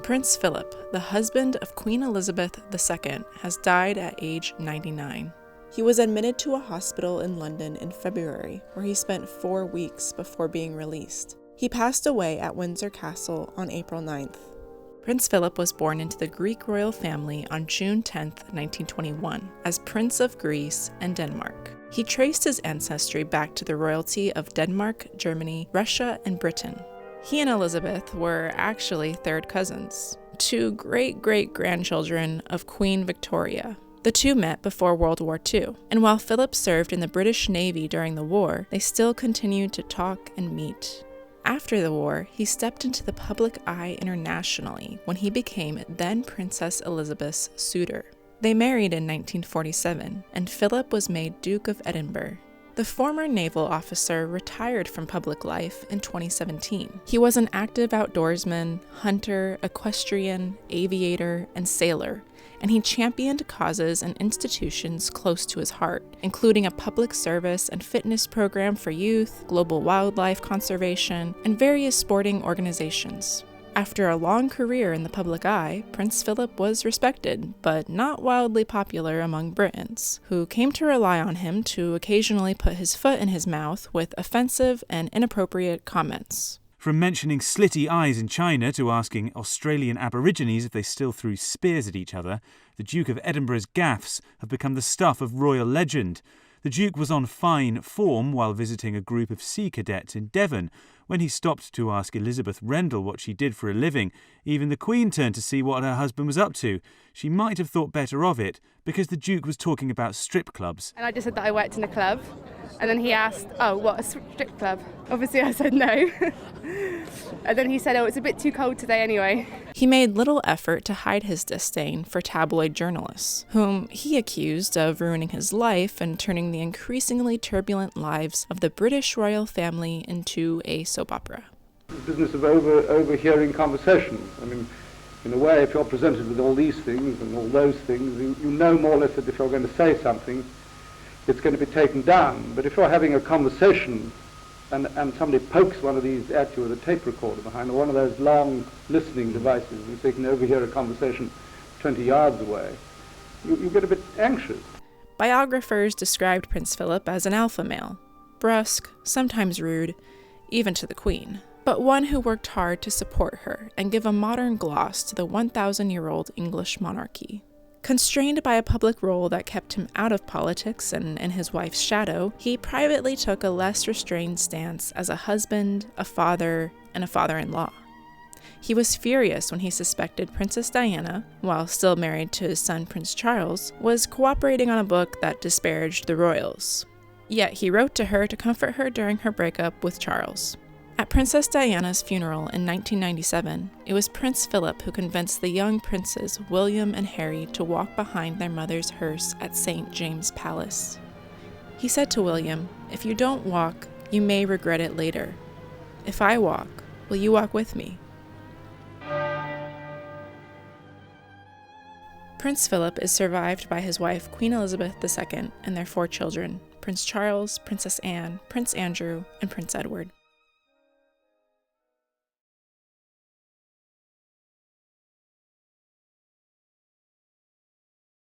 Prince Philip, the husband of Queen Elizabeth II, has died at age 99. He was admitted to a hospital in London in February, where he spent 4 weeks before being released. He passed away at Windsor Castle on April 9th. Prince Philip was born into the Greek royal family on June 10, 1921, as Prince of Greece and Denmark. He traced his ancestry back to the royalty of Denmark, Germany, Russia, and Britain. He and Elizabeth were actually third cousins, 2 great-great-grandchildren of Queen Victoria. The two met before World War II, and while Philip served in the British Navy during the war, they still continued to talk and meet. After the war, he stepped into the public eye internationally when he became then Princess Elizabeth's suitor. They married in 1947, and Philip was made Duke of Edinburgh. The former naval officer retired from public life in 2017. He was an active outdoorsman, hunter, equestrian, aviator, and sailor, and he championed causes and institutions close to his heart, including a public service and fitness program for youth, global wildlife conservation, and various sporting organizations. After a long career in the public eye, Prince Philip was respected, but not wildly popular among Britons, who came to rely on him to occasionally put his foot in his mouth with offensive and inappropriate comments. From mentioning slitty eyes in China to asking Australian Aborigines if they still threw spears at each other, the Duke of Edinburgh's gaffes have become the stuff of royal legend. The Duke was on fine form while visiting a group of sea cadets in Devon. When he stopped to ask Elizabeth Rendell what she did for a living, even the Queen turned to see what her husband was up to. She might have thought better of it, because the Duke was talking about strip clubs. And I just said that I worked in a club, and then he asked, "Oh, what, a strip club?" Obviously I said no. And then he said, "Oh, it's a bit too cold today anyway." He made little effort to hide his disdain for tabloid journalists, whom he accused of ruining his life and turning the increasingly turbulent lives of the British royal family into a soap opera. The business of overhearing conversations. I mean, in a way, if you're presented with all these things and all those things, you know more or less that if you're going to say something, it's going to be taken down. But if you're having a conversation and somebody pokes one of these at you with a tape recorder behind, or one of those long listening devices, so you can overhear a conversation 20 yards away, you get a bit anxious. Biographers described Prince Philip as an alpha male, brusque, sometimes rude, even to the Queen, but one who worked hard to support her and give a modern gloss to the 1,000-year-old English monarchy. Constrained by a public role that kept him out of politics and in his wife's shadow, he privately took a less restrained stance as a husband, a father, and a father-in-law. He was furious when he suspected Princess Diana, while still married to his son Prince Charles, was cooperating on a book that disparaged the royals. Yet he wrote to her to comfort her during her breakup with Charles. At Princess Diana's funeral in 1997, it was Prince Philip who convinced the young princes William and Harry to walk behind their mother's hearse at St. James Palace. He said to William, "If you don't walk, you may regret it later. If I walk, will you walk with me?" Prince Philip is survived by his wife Queen Elizabeth II and their 4 children, Prince Charles, Princess Anne, Prince Andrew, and Prince Edward.